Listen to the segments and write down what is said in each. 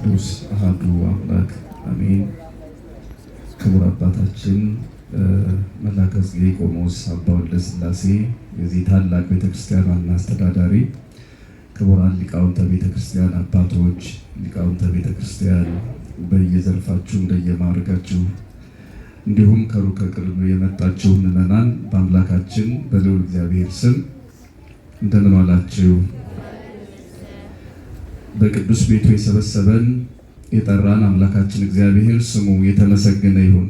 ቅዱስ አሐዱ አምላክ አሜን። ክቡር አባታችን መላከ ጽጌ ቆሞስ አባ ወልደ ሥላሴ የዚህ ታላቅ ቤተክርስቲያን ዋና አስተዳዳሪ፣ ክቡራን ሊቃውንተ ቤተክርስቲያን አባቶች፣ ሊቃውንተ ቤተክርስቲያን በየዘርፋችሁ እንደየማዕረጋችሁ እንዲሁም ከሩቅ ከቅርብ የመጣችሁ ምዕመናን በአምላካችን በልዑል እግዚአብሔር ስም እንደምን ዋላችሁ? በቅዱስ ቤቱ የሰበሰበን የጠራን አምላካችን እግዚአብሔር ስሙ የተመሰገነ ይሁን።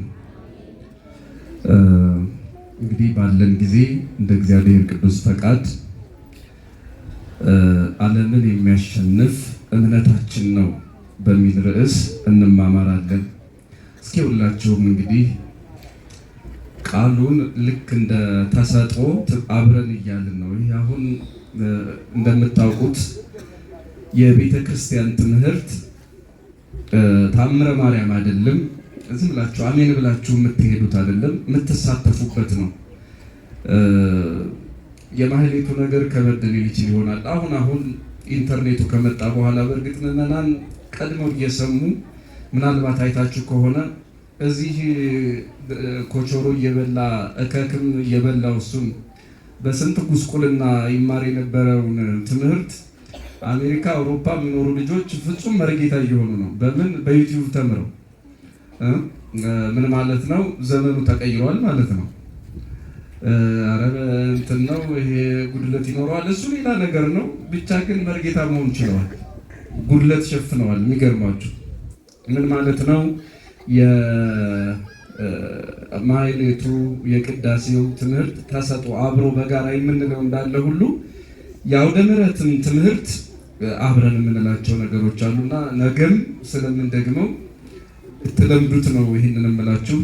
እንግዲህ ባለን ጊዜ እንደ እግዚአብሔር ቅዱስ ፈቃድ ዓለምን የሚያሸንፍ እምነታችን ነው በሚል ርዕስ እንማማራለን። እስኪ ሁላችሁም እንግዲህ ቃሉን ልክ እንደ ተሰጥኦ አብረን እያልን ነው። ይህ አሁን እንደምታውቁት የቤተ ክርስቲያን ትምህርት ታምረ ማርያም አይደለም። ዝም ብላችሁ አሜን ብላችሁ የምትሄዱት አይደለም፣ የምትሳተፉበት ነው። የማህሌቱ ነገር ከበድ ሊል ይችል ይሆናል። አሁን ኢንተርኔቱ ከመጣ በኋላ በእርግጥ ምዕመናን ቀድመው እየሰሙ ምናልባት አይታችሁ ከሆነ እዚህ ኮቾሮ እየበላ እከክም እየበላው እሱም በስንት ጉስቁልና ይማር የነበረውን ትምህርት አሜሪካ፣ አውሮፓ የሚኖሩ ልጆች ፍጹም መርጌታ እየሆኑ ነው። በምን? በዩቲዩብ ተምረው። ምን ማለት ነው? ዘመኑ ተቀይሯል ማለት ነው። አረብ እንትን ነው ይሄ ጉድለት ይኖረዋል፣ እሱ ሌላ ነገር ነው። ብቻ ግን መርጌታ መሆን ችለዋል፣ ጉድለት ሸፍነዋል። የሚገርማችሁ ምን ማለት ነው? የማህሌቱ የቅዳሴው ትምህርት ተሰጥኦ አብሮ በጋራ የምንለው እንዳለ ሁሉ የአውደ ምሕረትን ትምህርት አብረን የምንላቸው ነገሮች አሉና ነገም ስለምንደግመው ትለምዱት ነው ይህንን የምላችሁ።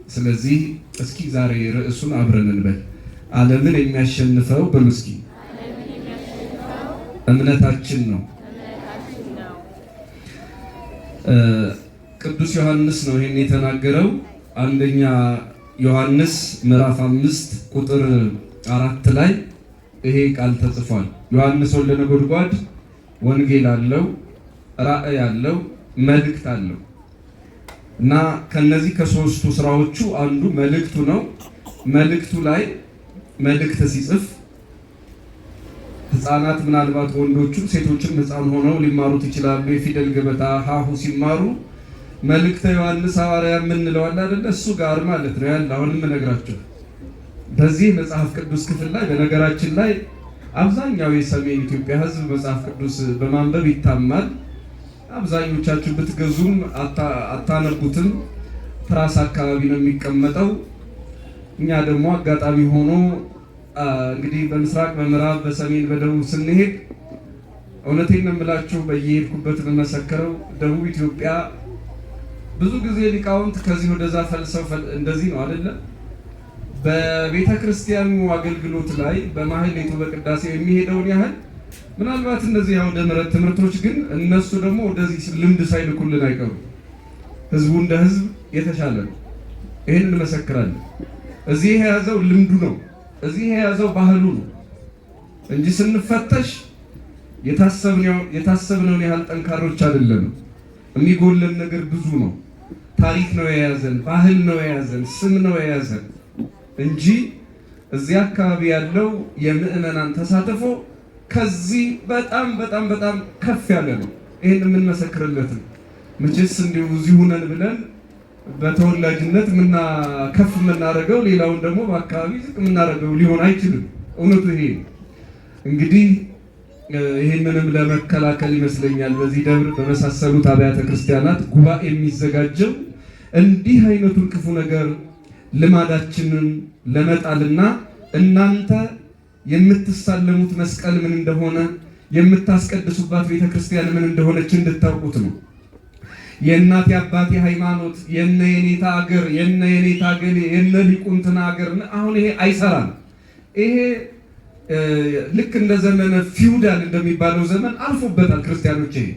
ስለዚህ እስኪ ዛሬ ርዕሱን አብረን እንበል። ዓለምን የሚያሸንፈው በሉ እስኪ እምነታችን ነው። ቅዱስ ዮሐንስ ነው ይህን የተናገረው። አንደኛ ዮሐንስ ምዕራፍ 5 ቁጥር 4 ላይ ይሄ ቃል ተጽፏል። ዮሐንስ ወልደ ነጎድጓድ ወንጌል አለው፣ ራእይ አለው፣ መልእክት አለው እና ከነዚህ ከሶስቱ ስራዎቹ አንዱ መልእክቱ ነው። መልእክቱ ላይ መልእክት ሲጽፍ ህፃናት ምናልባት ወንዶችም ሴቶችም ህፃን ሆነው ሊማሩት ይችላሉ። የፊደል ገበታ ሀሁ ሲማሩ መልእክተ ዮሐንስ ሐዋርያ የምንለው አለ አይደለ? እሱ ጋር ማለት ነው ያለ። አሁንም እነግራችሁ በዚህ መጽሐፍ ቅዱስ ክፍል ላይ በነገራችን ላይ አብዛኛው የሰሜን ኢትዮጵያ ህዝብ መጽሐፍ ቅዱስ በማንበብ ይታማል። አብዛኞቻችሁ ብትገዙም አታነቡትም፣ ትራስ አካባቢ ነው የሚቀመጠው። እኛ ደግሞ አጋጣሚ ሆኖ እንግዲህ በምስራቅ በምዕራብ በሰሜን በደቡብ ስንሄድ እውነቴን ነው የምላችሁ በየሄድኩበት በመሰከረው ደቡብ ኢትዮጵያ ብዙ ጊዜ ሊቃውንት ከዚህ ወደዛ ፈልሰው እንደዚህ ነው አይደለ? በቤተ ክርስቲያኑ አገልግሎት ላይ በማህሌቱ በቅዳሴው የሚሄደውን ያህል ምናልባት እነዚህ አውደ ምሕረት ትምህርቶች ግን እነሱ ደግሞ ወደዚህ ልምድ ሳይልኩልን አይቀሩም። ህዝቡ እንደ ህዝብ የተሻለ ነው። ይህን እንመሰክራለን። እዚህ የያዘው ልምዱ ነው፣ እዚህ የያዘው ባህሉ ነው እንጂ ስንፈተሽ የታሰብነውን ያህል ጠንካሮች አይደለንም። የሚጎለን ነገር ብዙ ነው። ታሪክ ነው የያዘን፣ ባህል ነው የያዘን፣ ስም ነው የያዘን እንጂ እዚህ አካባቢ ያለው የምዕመናን ተሳትፎ ከዚህ በጣም በጣም በጣም ከፍ ያለ ነው። ይህን የምንመሰክርለት ነው። መቼስ እንዲሁ እዚህ ሁነን ብለን በተወላጅነት ከፍ የምናደርገው ሌላውን ደግሞ በአካባቢ ዝቅ የምናደርገው ሊሆን አይችልም። እውነቱ ይሄ እንግዲህ ይህንንም ለመከላከል ይመስለኛል በዚህ ደብር በመሳሰሉት አብያተ ክርስቲያናት ጉባኤ የሚዘጋጀው እንዲህ አይነቱን ክፉ ነገር ልማዳችንን ለመጣልና እናንተ የምትሳለሙት መስቀል ምን እንደሆነ የምታስቀድሱባት ቤተክርስቲያን ምን እንደሆነች እንድታውቁት ነው። የእናት የአባቴ ሃይማኖት የነ የኔታ አገር የነ የኔታ ገሌ የነ ሊቁንትና አገር አሁን ይሄ አይሰራም። ይሄ ልክ እንደ ዘመነ ፊውዳል እንደሚባለው ዘመን አልፎበታል። ክርስቲያኖች ይሄ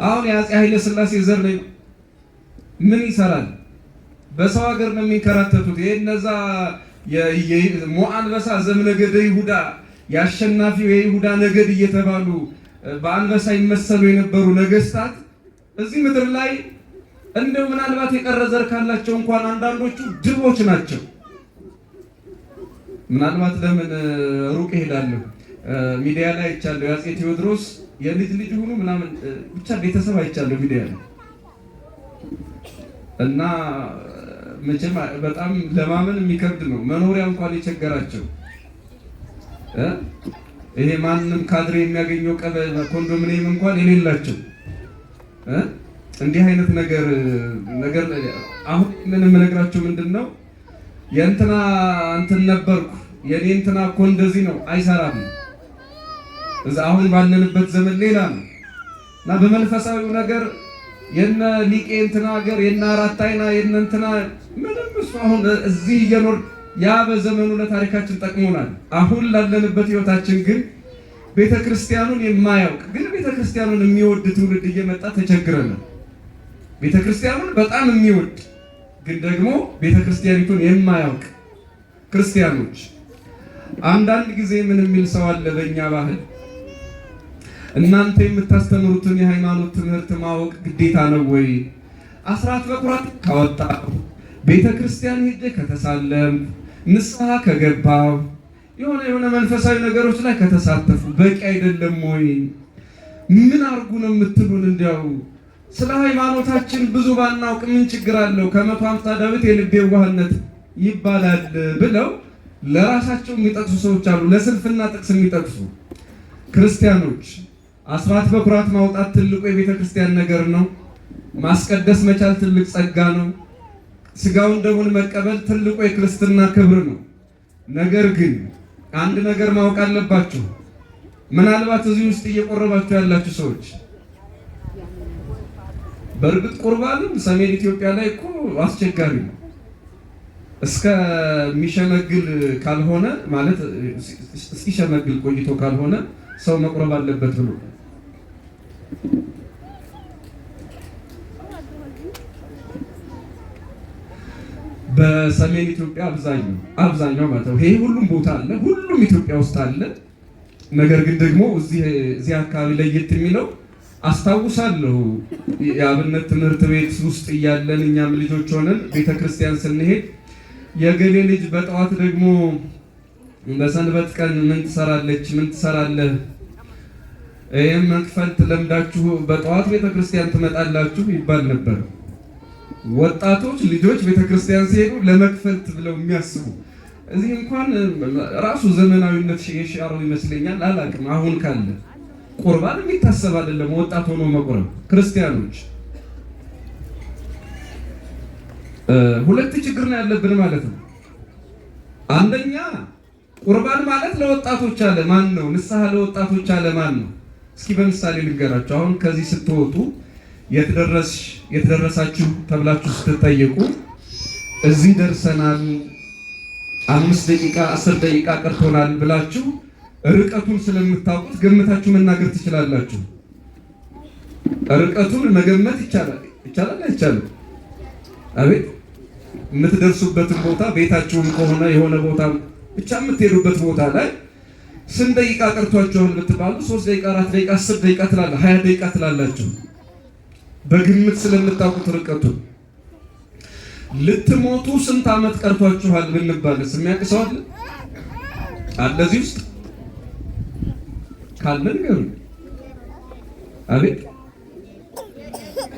አሁን የአፄ ኃይለ ሥላሴ ዘር ላይ ምን ይሰራል? በሰው ሀገር ነው የሚንከራተቱት። ይሄ እነዛ የሞአንበሳ ዘምነገደ ይሁዳ የአሸናፊው የይሁዳ ነገድ እየተባሉ በአንበሳ ይመሰሉ የነበሩ ነገስታት እዚህ ምድር ላይ እንደው ምናልባት የቀረ ዘር ካላቸው እንኳን አንዳንዶቹ ድቦች ናቸው። ምናልባት ለምን ሩቅ እሄዳለሁ፣ ሚዲያ ላይ አይቻለሁ። የአፄ ቴዎድሮስ የልጅ ልጅ ሆኑ ምናምን ብቻ ቤተሰብ አይቻለሁ ሚዲያ ላይ እና መቼም በጣም ለማመን የሚከብድ ነው። መኖሪያ እንኳን የቸገራቸው ይሄ ማንም ካድሬ የሚያገኘው ኮንዶሚኒየም እንኳን የሌላቸው እንዲህ አይነት ነገር አሁን ምን የምነግራቸው ምንድነው የእንትና እንትን ነበርኩ የኔ እንትና እኮ እንደዚህ ነው አይሰራም። እዛ አሁን ባለንበት ዘመን ሌላ ነው እና በመንፈሳዊው ነገር የነ ሊቄ እንትና ሀገር የነ አራት አይና የነ እንትና ምንም እሱ አሁን እዚህ እየኖር ያ በዘመኑ ለታሪካችን ጠቅሞናል። አሁን ላለንበት ህይወታችን ግን ቤተክርስቲያኑን የማያውቅ ግን ቤተክርስቲያኑን የሚወድ ትውልድ እየመጣ ተቸግረናል። ቤተክርስቲያኑን በጣም የሚወድ ግን ደግሞ ቤተክርስቲያኒቱን የማያውቅ ክርስቲያኖች። አንዳንድ ጊዜ ምን የሚል ሰው አለ በእኛ ባህል፣ እናንተ የምታስተምሩትን የሃይማኖት ትምህርት ማወቅ ግዴታ ነው ወይ? አስራት በኩራት ካወጣሁ፣ ቤተክርስቲያን ሄጄ ከተሳለም፣ ንስሐ ከገባሁ፣ የሆነ መንፈሳዊ ነገሮች ላይ ከተሳተፉ በቂ አይደለም ወይ? ምን አርጉ ነው የምትሉን? እንዲያው ስለ ሃይማኖታችን ብዙ ባናውቅ ምን ችግር አለው? ከ150 ዳዊት የልቤ ዋህነት ይባላል ብለው ለራሳቸው የሚጠቅሱ ሰዎች አሉ። ለስንፍና ጥቅስ የሚጠቅሱ ክርስቲያኖች አስራት በኩራት ማውጣት ትልቁ የቤተ ክርስቲያን ነገር ነው። ማስቀደስ መቻል ትልቅ ጸጋ ነው። ስጋውን ደሙን መቀበል ትልቁ የክርስትና ክብር ነው። ነገር ግን አንድ ነገር ማወቅ አለባችሁ። ምናልባት እዚህ ውስጥ እየቆረባችሁ ያላችሁ ሰዎች በእርግጥ ቁርባንም ሰሜን ኢትዮጵያ ላይ እኮ አስቸጋሪ ነው። እስከሚሸመግል ካልሆነ ማለት እስኪሸመግል ቆይቶ ካልሆነ ሰው መቁረብ አለበት ብሎ በሰሜን ኢትዮጵያ አብዛኛው ማለት ነው። ይሄ ሁሉም ቦታ አለ፣ ሁሉም ኢትዮጵያ ውስጥ አለ። ነገር ግን ደግሞ እዚህ አካባቢ ለየት የሚለው አስታውሳለሁ የአብነት ትምህርት ቤት ውስጥ እያለን እኛም ልጆች ሆነን ቤተክርስቲያን ስንሄድ የገሌ ልጅ በጠዋት ደግሞ በሰንበት ቀን ምን ትሰራለች ምን ትሰራለህ ይሄን መክፈልት ለምዳችሁ በጠዋት ቤተክርስቲያን ትመጣላችሁ ይባል ነበር። ወጣቶች ልጆች ቤተክርስቲያን ሲሄዱ ለመክፈልት ብለው የሚያስቡ እዚህ እንኳን ራሱ ዘመናዊነት የሻረው ይመስለኛል። አላቅም አሁን ካለ ቁርባን የሚታሰብ አይደለም ወጣት ሆኖ መቁረብ። ክርስቲያኖች ሁለት ችግር ነው ያለብን ማለት ነው። አንደኛ ቁርባን ማለት ለወጣቶች አለ ማን ነው? ንስሐ ለወጣቶች አለ ማን ነው? እስኪ በምሳሌ ልንገራችሁ። አሁን ከዚህ ስትወጡ የትደረሳችሁ ተብላችሁ ስትጠየቁ እዚህ ደርሰናል 5 ደቂቃ 10 ደቂቃ ቀርቶናል ብላችሁ ርቀቱን ስለምታውቁት ገምታችሁ መናገር ትችላላችሁ። ርቀቱን መገመት ይቻላል አይቻልም? አቤት የምትደርሱበትን ቦታ ቤታችሁም ከሆነ የሆነ ቦታ ብቻ የምትሄዱበት ቦታ ላይ ስንት ደቂቃ ቀርቷችኋል ብትባሉ 3 ደቂቃ 4 ደቂቃ 10 ደቂቃ ትላለህ 20 ደቂቃ ትላላችሁ። በግምት ስለምታውቁት ርቀቱን። ልትሞቱ ስንት ዓመት ቀርቷችኋል ብንባልስ የሚያውቅ ሰው አለ? እዚህ ውስጥ ካለ ንገሩኝ። አቤት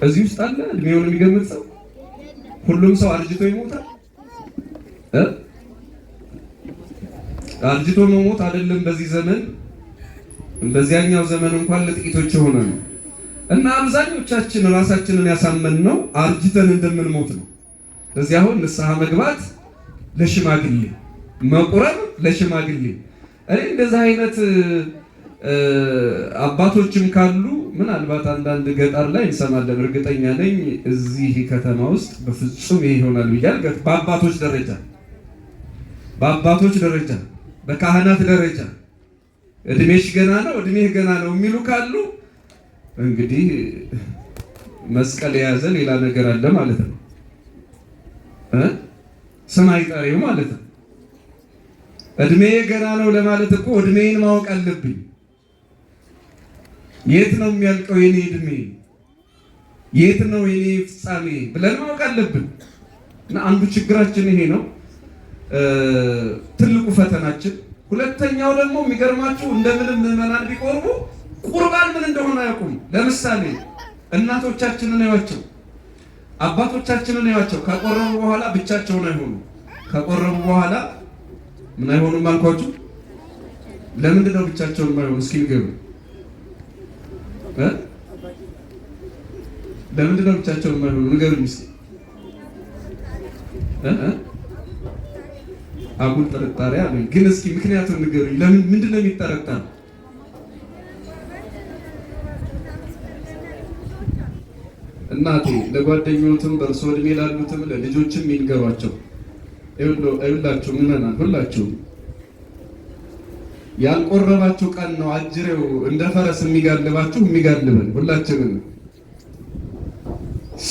እዚህ ውስጥ አለ እድሜውን የሚገምት ሰው? ሁሉም ሰው አርጅቶ ይሞታል። አርጅቶ መሞት አይደለም በዚህ ዘመን፣ በዚያኛው ዘመን እንኳን ለጥቂቶች የሆነ ነው። እና አብዛኞቻችን ራሳችንን ያሳመንነው አርጅተን እንደምንሞት ነው። ስለዚህ አሁን ንስሐ መግባት ለሽማግሌ፣ መቁረብ ለሽማግሌ። እኔ እንደዚህ አይነት አባቶችም ካሉ ምናልባት አንዳንድ ገጠር ላይ እንሰማለን። እርግጠኛ ነኝ እዚህ ከተማ ውስጥ በፍጹም ይሄ ይሆናል ብያል። በአባቶች ደረጃ በካህናት ደረጃ እድሜሽ ገና ነው እድሜህ ገና ነው የሚሉ ካሉ እንግዲህ መስቀል የያዘ ሌላ ነገር አለ ማለት ነው። ስም አይጠሪው ማለት ነው። እድሜዬ ገና ነው ለማለት እኮ እድሜን ማወቅ አለብኝ። የት ነው የሚያልቀው የኔ እድሜ? የት ነው የኔ ፍጻሜ ብለን ማወቅ አለብን። እና አንዱ ችግራችን ይሄ ነው፣ ትልቁ ፈተናችን። ሁለተኛው ደግሞ የሚገርማችሁ እንደምንም ምዕመናን ቢቆርቡ ቁርባን ምን እንደሆነ አያውቁም። ለምሳሌ እናቶቻችንን ያዋቸው፣ አባቶቻችንን ያዋቸው ከቆረቡ በኋላ ብቻቸውን አይሆኑ። ከቆረቡ በኋላ ምን አይሆኑም አልኳችሁ? ለምንድን ነው ብቻቸውን የማይሆኑ? እስኪ ንገሩ። ለምንድን ነው ብቻቸውን የማይሆኑ? ንገሩኝ እስኪ። አጉል ጥርጣሬ አለኝ፣ ግን እስኪ ምክንያቱም ንገሩኝ። ለምን ምንድን ነው የሚጠረጠር? እናቴ ለጓደኞትም በእርሶ እድሜ ላሉትም ለልጆችም ይንገሯቸው። ይኸውላችሁ ምዕመናን ሁላችሁም ያልቆረባችሁ ቀን ነው አጅሬው እንደ ፈረስ የሚጋልባችሁ የሚጋልበን ሁላችንም።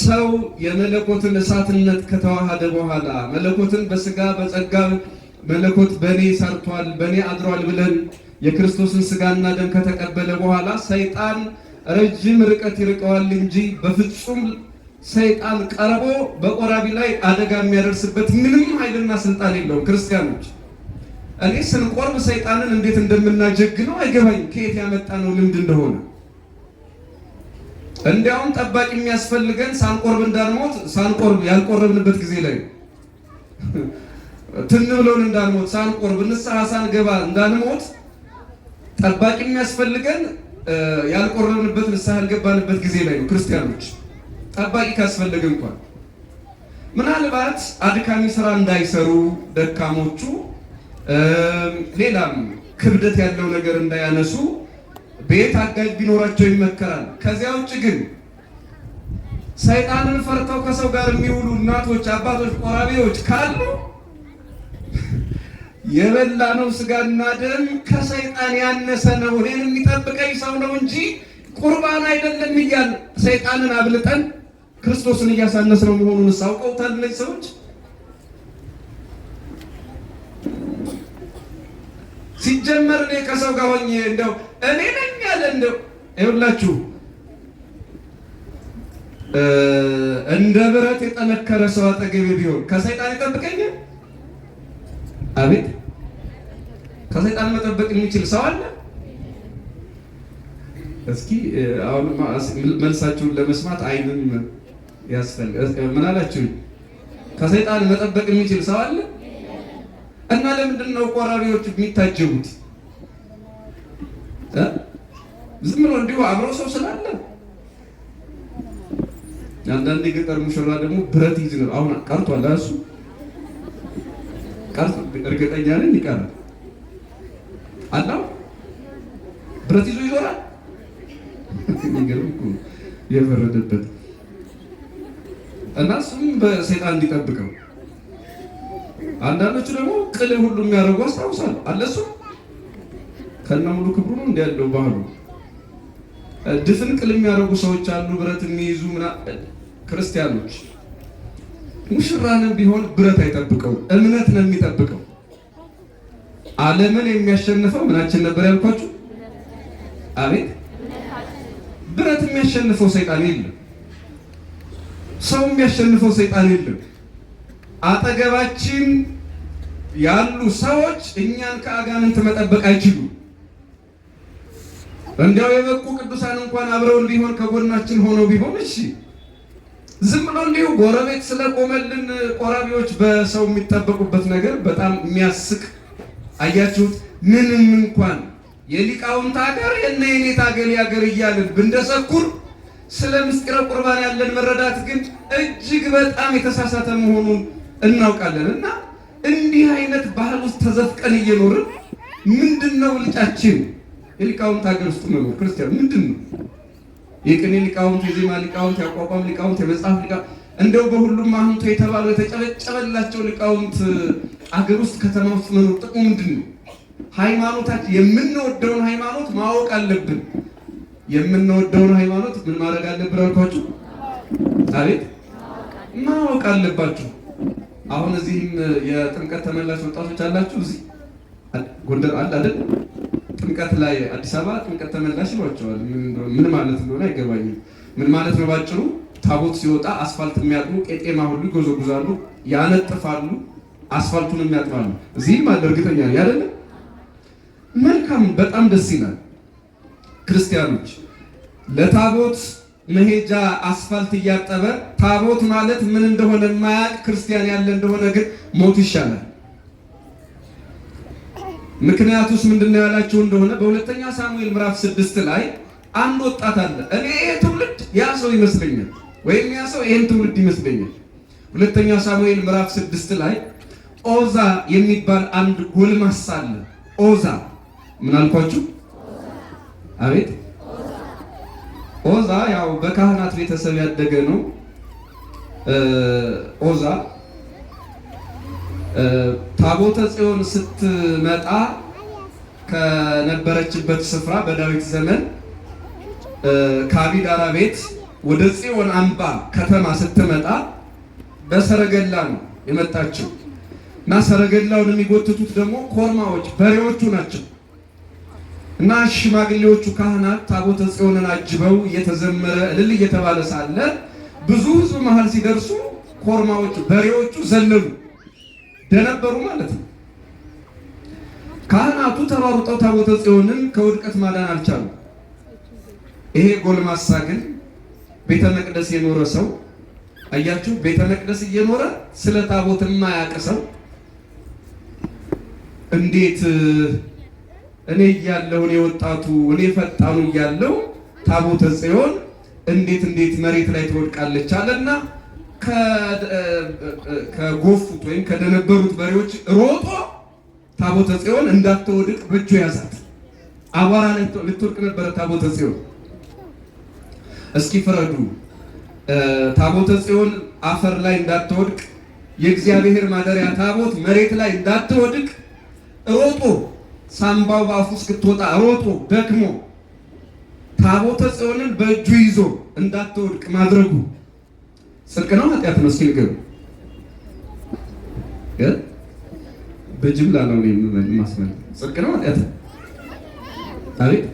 ሰው የመለኮትን እሳትነት ከተዋሃደ በኋላ መለኮትን በስጋ በጸጋ መለኮት በኔ ሰርቷል በኔ አድሯል ብለን የክርስቶስን ስጋና ደም ከተቀበለ በኋላ ሰይጣን ረጅም ርቀት ይርቀዋል እንጂ በፍጹም ሰይጣን ቀርቦ በቆራቢ ላይ አደጋ የሚያደርስበት ምንም ኃይልና ስልጣን የለውም። ክርስቲያኖች እኔ ስንቆርብ ሰይጣንን እንዴት እንደምናጀግነው አይገባኝም፣ ከየት ያመጣ ነው ልምድ እንደሆነ። እንዲያውም ጠባቂ የሚያስፈልገን ሳንቆርብ እንዳንሞት፣ ሳንቆርብ ያልቆረብንበት ጊዜ ላይ ትን ብሎን እንዳንሞት፣ ሳንቆርብ ንስሐ ሳንገባ እንዳንሞት ጠባቂ የሚያስፈልገን ያልቆረብንበት ንስሐ ያልገባንበት ጊዜ ላይ ነው። ክርስቲያኖች ጠባቂ ካስፈለገ እንኳን ምናልባት አድካሚ ስራ እንዳይሰሩ ደካሞቹ ሌላም ክብደት ያለው ነገር እንዳያነሱ ቤት አጋዥ ቢኖራቸው ይመከራል። ከዚያ ውጭ ግን ሰይጣንን ፈርተው ከሰው ጋር የሚውሉ እናቶች፣ አባቶች፣ ቆራቢዎች ካሉ የበላነው ስጋና ደም ከሰይጣን ያነሰ ነው፣ እኔን የሚጠብቀኝ ሰው ነው እንጂ ቁርባን አይደለም እያል ሰይጣንን አብልጠን ክርስቶስን እያሳነስነው መሆኑን አውቀውታል እነዚህ ሰዎች። ሲጀመር እኔ ከሰው ጋር ሆኜ እንደው እኔ ነኝ ያለ እንደው ይኸውላችሁ እንደ ብረት የጠነከረ ሰው አጠገቤ ቢሆን ከሰይጣን ይጠብቀኛል? አቤት ከሰይጣን መጠበቅ የሚችል ሰው አለ? እስኪ አሁን መልሳችሁን ለመስማት አይንም ያስፈልጋል። ምን አላችሁ? ከሰይጣን መጠበቅ የሚችል ሰው አለ? እና ለምንድን ነው ቆራቢዎች የሚታጀቡት? ዝም ብሎ እንዲሁ አብሮ ሰው ስላለ። አንዳንድ የገጠር ሙሽራ ደግሞ ብረት ይዝ ነው። አሁን ቀርቷል እሱ ቀርቶ እርግጠኛ ነኝ ይቀራል። አላው ብረት ይዞ ይዞራል። የሚገርም እኮ የፈረደበት እና እሱም በሰይጣን እንዲጠብቀው። አንዳንዶቹ ደግሞ ቅል ሁሉ የሚያደርጉ አስታውሳለሁ አለ። እሱ ከነ ሙሉ ክብሩ ነው እንዲያለው ባህሉ። ድፍን ቅል የሚያደርጉ ሰዎች አሉ፣ ብረት የሚይዙ ክርስቲያኖች። ሙሽራንም ቢሆን ብረት አይጠብቀው፣ እምነት ነው የሚጠብቀው። ዓለምን የሚያሸንፈው ምናችን ነበር ያልኳችሁ? አቤት ብረት የሚያሸንፈው ሰይጣን የለም። ሰው የሚያሸንፈው ሰይጣን የለም። አጠገባችን ያሉ ሰዎች እኛን ከአጋንንት መጠበቅ አይችሉም። እንዲያው የበቁ ቅዱሳን እንኳን አብረውን ቢሆን ከጎናችን ሆነው ቢሆን እሺ፣ ዝም ብሎ እንዲሁ ጎረቤት ስለቆመልን ቆራቢዎች በሰው የሚጠበቁበት ነገር በጣም የሚያስቅ አያችሁት? ምንም እንኳን የሊቃውንት ሀገር የነ የኔታ ሀገር ያገር እያልን ብንደሰኩር ስለ ምስጢረ ቁርባን ያለን መረዳት ግን እጅግ በጣም የተሳሳተ መሆኑን እናውቃለን። እና እንዲህ አይነት ባህል ውስጥ ተዘፍቀን እየኖርን ምንድነው ልጫችን? የሊቃውንት ሀገር ውስጥ መኖር ክርስቲያን ምንድነው? የቅኔ ሊቃውንት፣ የዜማ ሊቃውንት፣ የአቋቋም ሊቃውንት፣ የመጽሐፍ ሊቃውንት እንደው በሁሉም አሁንቶ የተባለው የተጨበጨበላቸው ሊቃውንት አገር ውስጥ ከተማ ውስጥ መኖር ጥቅሙ ምንድነው? ሃይማኖታችን የምንወደውን ሃይማኖት ማወቅ አለብን። የምንወደውን ሃይማኖት ምን ማድረግ አለብን አልኳችሁ? አቤት ማወቅ አለባችሁ። አሁን እዚህም የጥምቀት ተመላሽ ወጣቶች አላችሁ። እዚህ ጎንደር አለ አይደል? ጥምቀት ላይ አዲስ አበባ ጥምቀት ተመላሽ ይሏቸዋል። ምን ማለት እንደሆነ አይገባኝም። ምን ማለት ነው ባጭሩ? ታቦት ሲወጣ አስፋልት የሚያጥኑ ቄጤማ ሁሉ ይጎዘጉዛሉ፣ ያነጥፋሉ፣ አስፋልቱን የሚያጥናሉ። እዚህም አለ እርግጠኛ ነኝ አይደለ? መልካም፣ በጣም ደስ ይላል። ክርስቲያኖች ለታቦት መሄጃ አስፋልት እያጠበ ታቦት ማለት ምን እንደሆነ የማያውቅ ክርስቲያን ያለ እንደሆነ ግን ሞት ይሻላል። ምክንያቱስ ምንድነው ያላችሁ እንደሆነ በሁለተኛ ሳሙኤል ምዕራፍ 6 ላይ አንድ ወጣት አለ። እኔ ይሄ ትውልድ ያ ሰው ይመስለኛል፣ ወይም ያ ሰው ይሄን ትውልድ ይመስለኛል። ሁለተኛ ሳሙኤል ምዕራፍ 6 ላይ ኦዛ የሚባል አንድ ጎልማሳ አለ። ኦዛ ምን አልኳችሁ? አቤት። ኦዛ ያው በካህናት ቤተሰብ ያደገ ነው። ኦዛ ታቦተ ጽዮን ስትመጣ ከነበረችበት ስፍራ በዳዊት ዘመን ከአቢዳራ ቤት ወደ ጽዮን አምባ ከተማ ስትመጣ በሰረገላ ነው የመጣችው እና ሰረገላውን የሚጎትቱት ደግሞ ኮርማዎች በሬዎቹ ናቸው። እና ሽማግሌዎቹ ካህናት ታቦተ ጽዮንን አጅበው እየተዘመረ እልል እየተባለ ሳለ ብዙ ሕዝብ መሃል ሲደርሱ ኮርማዎቹ በሬዎቹ ዘለሉ፣ ደነበሩ ማለት ነው። ካህናቱ ተሯሩጠው ታቦተ ጽዮንን ከውድቀት ማዳን አልቻሉ። ይሄ ጎልማሳ ግን ቤተ መቅደስ የኖረ ሰው አያችሁ፣ ቤተ መቅደስ እየኖረ ስለ ታቦት የማያውቅ ሰው እንዴት እኔ እያለሁ እኔ ወጣቱ እኔ ፈጣኑ እያለሁ ታቦተ ጽዮን እንዴት መሬት ላይ ትወድቃለች አለና ከጎፉት ወይም ከደነበሩት በሬዎች ሮጦ ታቦተ ጽዮን እንዳትወድቅ በእጁ ያዛት። አቧራ ላይ ልትወድቅ ነበረ ታቦተ ጽዮን። እስኪ ፍረዱ። ታቦተ ጽዮን አፈር ላይ እንዳትወድቅ፣ የእግዚአብሔር ማደሪያ ታቦት መሬት ላይ እንዳትወድቅ ሮጦ ሳምባው በአፉ እስክትወጣ ሮጦ ደክሞ ታቦተ ጽዮንን በእጁ ይዞ እንዳትወድቅ ማድረጉ ጽድቅ ነው ኃጢአት ነው? እስኪ ንገሩ። በጅምላ ነው የማስመል። ጽድቅ ነው ኃጢአት? አቤት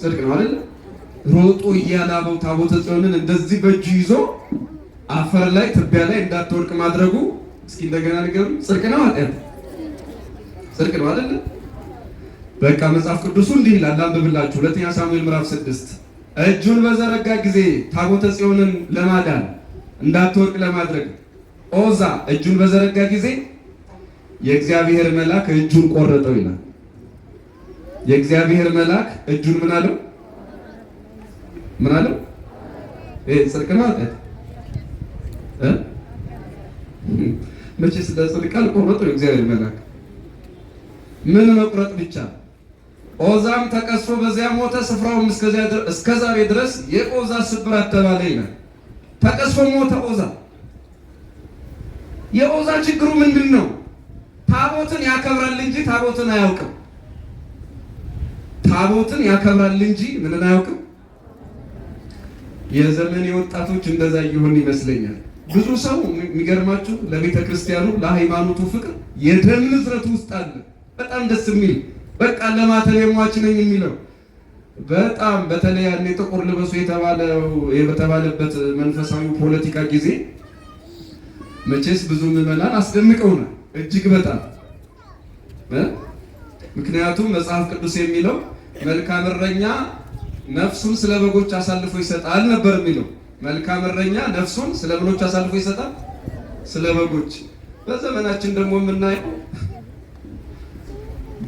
ጽድቅ ነው አይደል? ሮጦ እያላበው ታቦተ ጽዮንን እንደዚህ በእጁ ይዞ አፈር ላይ ትቢያ ላይ እንዳትወድቅ ማድረጉ እስኪ እንደገና ንገሩ። ጽድቅ ነው ኃጢአት? ጽድቅ ነው አይደል? በቃ መጽሐፍ ቅዱሱ እንዲህ ይላል፣ አንብብላችሁ። ሁለተኛ ሳሙኤል ምዕራፍ 6 እጁን በዘረጋ ጊዜ ታቦተ ጽዮንን ለማዳን እንዳትወድቅ ለማድረግ ኦዛ እጁን በዘረጋ ጊዜ የእግዚአብሔር መልአክ እጁን ቆረጠው ይላል። የእግዚአብሔር መልአክ እጁን ምን አለው? ምን አለው? ጽድቅ ነው ኃጢአት? መቼስ ለጽድቅ አልቆረጠው የእግዚአብሔር መልአክ። ምን መቁረጥ ብቻ። ኦዛም ተቀስፎ በዚያ ሞተ፣ ስፍራውም እስከ ዛሬ ድረስ የኦዛ ስብራት ተባለ ይላል። ተቀስፎ ሞተ ኦዛ። የኦዛ ችግሩ ምንድን ነው? ታቦትን ያከብራል እንጂ ታቦትን አያውቅም። ታቦትን ያከብራል እንጂ ምንን አያውቅም። የዘመን ወጣቶች እንደዛ ይሆን ይመስለኛል። ብዙ ሰው የሚገርማችሁ ለቤተ ክርስቲያኑ ለሃይማኖቱ ፍቅር የደም ንዝረት ውስጥ አለ። በጣም ደስ የሚል በቃ ለማተብ የሟች ነኝ የሚለው በጣም በተለይ ያኔ ጥቁር ልበሱ የተባለበት መንፈሳዊ ፖለቲካ ጊዜ መቼስ ብዙ ምዕመናን አስደንቀውናል እጅግ በጣም ምክንያቱም መጽሐፍ ቅዱስ የሚለው መልካም እረኛ ነፍሱን ስለ በጎች አሳልፎ ይሰጣል ነበር የሚለው። መልካም እረኛ ነፍሱን ስለ ምኖች አሳልፎ ይሰጣል? ስለ በጎች። በዘመናችን ደግሞ የምናየው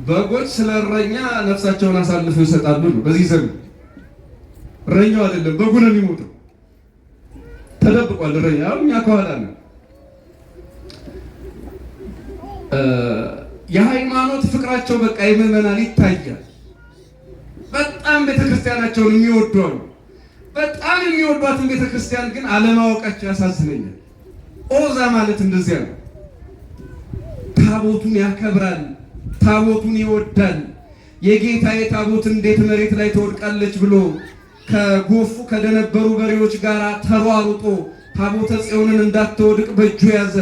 በጎች ስለ እረኛ ነፍሳቸውን አሳልፈው ይሰጣሉ ነው። በዚህ ዘመን እረኛው አይደለም በጉ ነው የሚሞተው። ተደብቋል እረኛው፣ እኛ ከኋላ ነው። የሃይማኖት ፍቅራቸው በቃ የምዕመናን ይታያል። በጣም ቤተክርስቲያናቸውን የሚወዱ አሉ። በጣም የሚወዷትን ቤተክርስቲያን ግን አለማወቃቸው ያሳዝነኛል። ኦዛ ማለት እንደዚያ ነው። ታቦቱን ያከብራል፣ ታቦቱን ይወዳል። የጌታዬ ታቦት እንዴት መሬት ላይ ትወድቃለች ብሎ ከጎፉ ከደነበሩ በሬዎች ጋር ተሯሩጦ ታቦተ ጽዮንን እንዳትወድቅ በእጁ ያዘ።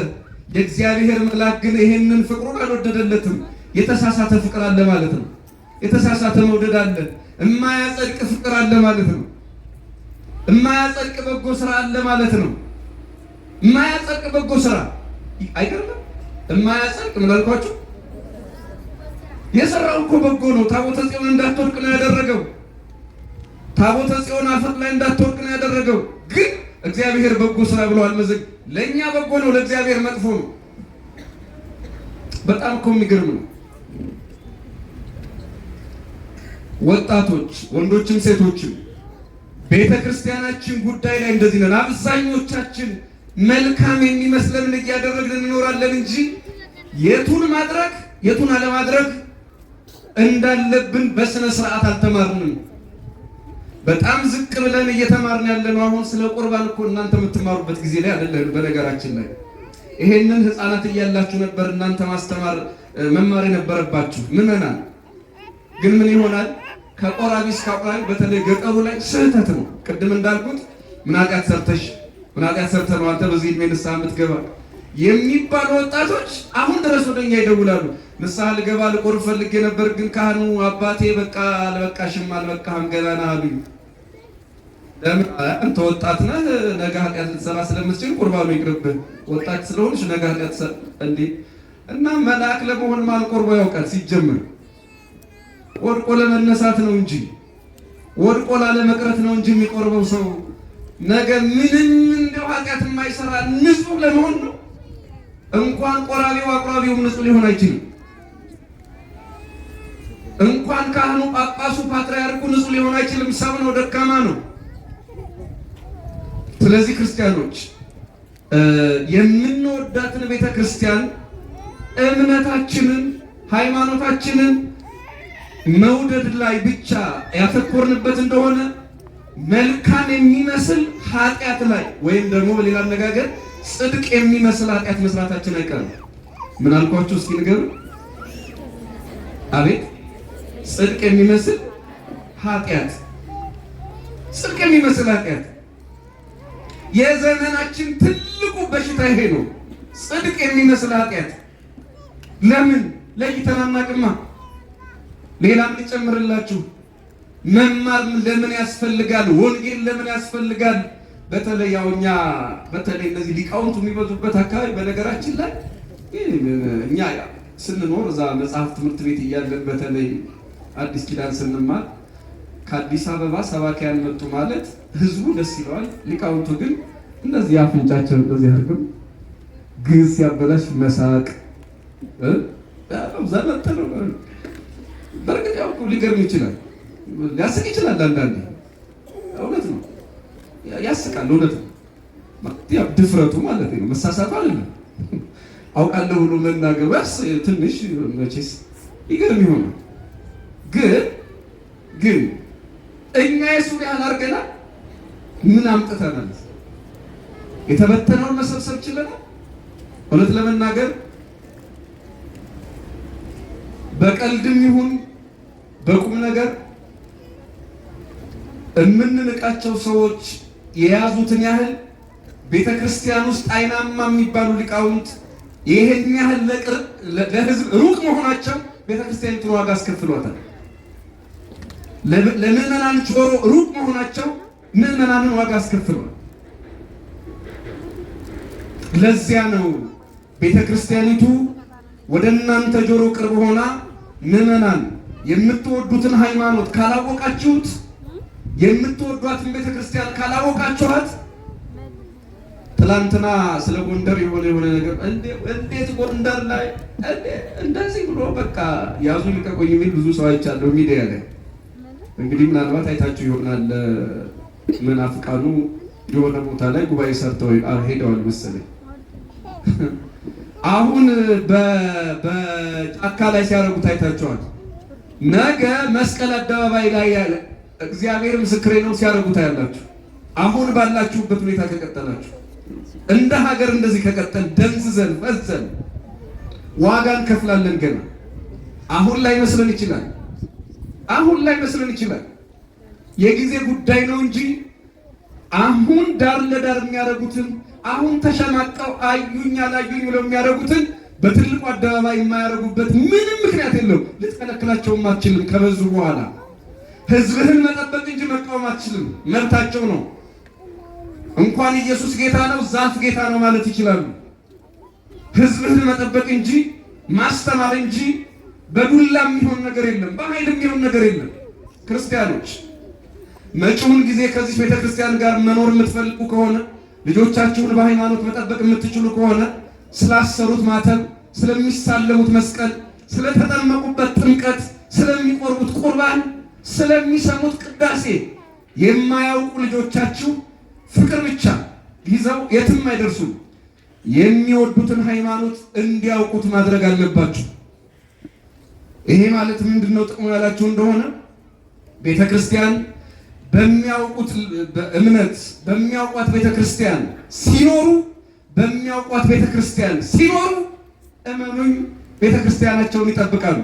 የእግዚአብሔር መልአክ ግን ይሄንን ፍቅሩን አልወደደለትም። የተሳሳተ ፍቅር አለ ማለት ነው። የተሳሳተ መውደድ አለ፣ የማያጸድቅ ፍቅር አለ ማለት ነው። የማያጸድቅ በጎ ስራ አለ ማለት ነው። የማያጸድቅ በጎ ስራ አይገርምም? የማያጸድቅ ምን አልኳችሁ? የሰራው እኮ በጎ ነው። ታቦተ ጽዮን እንዳትወድቅ ነው ያደረገው። ታቦተ ጽዮን አፈር ላይ እንዳትወድቅ ነው ያደረገው። ግን እግዚአብሔር በጎ ስራ ብለዋል። መዘግ ለእኛ በጎ ነው፣ ለእግዚአብሔር መጥፎ ነው። በጣም እኮ የሚገርም ነው። ወጣቶች ወንዶችም ሴቶችም ቤተ ክርስቲያናችን ጉዳይ ላይ እንደዚህ ነን። አብዛኞቻችን መልካም የሚመስለን እያደረግን እንኖራለን እንጂ የቱን ማድረግ የቱን አለማድረግ እንዳለብን በስነ ስርዓት አልተማርንም። በጣም ዝቅ ብለን እየተማርን ያለነው አሁን ስለ ቁርባን እኮ እናንተ የምትማሩበት ጊዜ ላይ አይደለም። በነገራችን ላይ ይሄንን ህፃናት እያላችሁ ነበር እናንተ ማስተማር መማር የነበረባችሁ ምዕመናን። ግን ምን ይሆናል ከቆራቢ እስከ አቁራቢ በተለይ ገጠሩ ላይ ስህተት ነው። ቅድም እንዳልኩት ምን ኃጢአት ሰርተህ ነው አንተ በዚህ ዕድሜ ንስሐ የምትገባ የሚባሉ ወጣቶች አሁን ድረስ ወደኛ ይደውላሉ። ንስሐ ልገባ ልቆርብ ፈልጌ ነበር፣ ግን ካህኑ አባቴ በቃ አልበቃሽም አልበቃህም ገና ነህ አሉኝ። ለምን አንተ ወጣት ነህ፣ ነገ ኃጢአት ልትሰራ ስለምትችል ቁርባኑ ይቅርብህ። ወጣት ስለሆንሽ ነገ ኃጢአት እንዴ! እና መልአክ ለመሆን ማን ቆርቦ ያውቃል? ሲጀምር ወድቆ ለመነሳት ነው እንጂ ወድቆ ላለመቅረት ነው እንጂ የሚቆርበው ሰው ነገ ምንም እንደው ኃጢአት የማይሰራ ንጹህ ለመሆን ነው። እንኳን ቆራቢው አቁራቢውም ንጹህ ሊሆን አይችልም። እንኳን ካህኑ ጳጳሱ ፓትርያርኩ ንጹህ ሊሆን አይችልም። ሰው ነው፣ ደካማ ነው። ስለዚህ ክርስቲያኖች የምንወዳትን ቤተ ክርስቲያን እምነታችንን ሃይማኖታችንን መውደድ ላይ ብቻ ያተኮርንበት እንደሆነ መልካም የሚመስል ኃጢአት ላይ ወይም ደግሞ በሌላ አነጋገር ጽድቅ የሚመስል ኃጢአት መስራታችን አይቀርም። ምን አልኳችሁ? እስኪ ንገሩ። አቤት! ጽድቅ የሚመስል ኃጢአት፣ ጽድቅ የሚመስል ኃጢአት። የዘመናችን ትልቁ በሽታ ይሄ ነው፣ ጽድቅ የሚመስል ኃጢአት። ለምን ለይተን አናውቅማ? ሌላም ልጨምርላችሁ። መማር ለምን ያስፈልጋል? ወንጌል ለምን ያስፈልጋል? በተለይ ያው እኛ በተለይ እነዚህ ሊቃውንቱ የሚበዙበት አካባቢ በነገራችን ላይ እኛ ስንኖር እዛ መጽሐፍ ትምህርት ቤት እያለን በተለይ አዲስ ኪዳን ስንማር ከአዲስ አበባ ሰባኪያን መጡ ማለት ህዝቡ ደስ ይለዋል። ሊቃውንቱ ግን እንደዚህ አፍንጫቸው እንደዚህ አድርገው ግዝ ሲያበላሽ መሳቅ ዘመጠነው። በእርግጥ ያው ሊገርም ይችላል፣ ሊያስቅ ይችላል። አንዳንዴ እውነት ነው ያስቃል። እውነት ነው ያው ድፍረቱ ማለት ነው፣ መሳሳቱ አይደለም። አውቃለሁ ብሎ መናገር ትንሽ መቼስ ይገርም ይሆናል። ግን እኛ የሱን ያህል አድርገናል። ምን አምጥተናል? የተበተነውን መሰብሰብ ችለናል? እውነት ለመናገር በቀልድም ይሁን በቁም ነገር የምንንቃቸው ሰዎች የያዙትን ያህል ቤተክርስቲያን ውስጥ አይናማ የሚባሉ ሊቃውንት ይሄን ያህል ለህዝብ ሩቅ መሆናቸው ቤተክርስቲያኒቱን ዋጋ አስከፍሏታል። ለምዕመናን ጆሮ ሩቅ መሆናቸው ምዕመናንን ዋጋ አስከፍሏል። ለዚያ ነው ቤተክርስቲያኒቱ ወደ እናንተ ጆሮ ቅርብ ሆና ምዕመናን የምትወዱትን ሃይማኖት ካላወቃችሁት፣ የምትወዷትን ቤተክርስቲያን ካላወቃችኋት፣ ትላንትና ስለ ጎንደር የሆነ ነገር እንዴት ጎንደር ላይ እንደዚህ ብሎ በቃ ያዙ ልቀቆኝ የሚል ብዙ ሰው አይቻለሁ ሚዲያ ላይ። እንግዲህ ምናልባት አይታችሁ ይሆናል መናፍቃኑ የሆነ ቦታ ላይ ጉባኤ ሰርተው ሄደዋል መሰለኝ። አሁን በጫካ ላይ ሲያደርጉት አይታችኋል። ነገ መስቀል አደባባይ ላይ እግዚአብሔር ምስክሬ ነው ሲያደርጉት ያላችሁ። አሁን ባላችሁበት ሁኔታ ከቀጠላችሁ እንደ ሀገር እንደዚህ ከቀጠል ደንዝዘን ፈዘን ዋጋ እንከፍላለን። ገና አሁን ላይ መስለን ይችላል። የጊዜ ጉዳይ ነው እንጂ አሁን ዳር ለዳር የሚያደርጉትን አሁን ተሸማቀው አዩኝ አላዩኝ ብለው የሚያደርጉትን በትልቁ አደባባይ የማያደርጉበት ምንም ምክንያት የለው። ልትከለክላቸውም አትችልም። ከበዙ በኋላ ህዝብህን መጠበቅ እንጂ መቃወም አትችልም። መብታቸው ነው። እንኳን ኢየሱስ ጌታ ነው ዛፍ ጌታ ነው ማለት ይችላሉ። ህዝብህን መጠበቅ እንጂ ማስተማር እንጂ በዱላ የሚሆን ነገር የለም፣ በኃይል የሚሆን ነገር የለም። ክርስቲያኖች መጪውን ጊዜ ከዚህ ቤተክርስቲያን ጋር መኖር የምትፈልጉ ከሆነ ልጆቻችሁን በሃይማኖት መጠበቅ የምትችሉ ከሆነ ስላሰሩት ማተብ፣ ስለሚሳለሙት መስቀል፣ ስለተጠመቁበት ጥምቀት፣ ስለሚቆርቡት ቁርባን፣ ስለሚሰሙት ቅዳሴ የማያውቁ ልጆቻችሁ ፍቅር ብቻ ይዘው የትም አይደርሱም። የሚወዱትን ሃይማኖት እንዲያውቁት ማድረግ አለባችሁ። ይሄ ማለት ምንድነው ጥቅሙ ያላችሁ እንደሆነ ቤተክርስቲያን በሚያውቁት እምነት በሚያውቋት ቤተክርስቲያን ሲኖሩ በሚያውቋት ቤተክርስቲያን ሲኖሩ እመኑኝ ቤተክርስቲያናቸውን ይጠብቃሉ።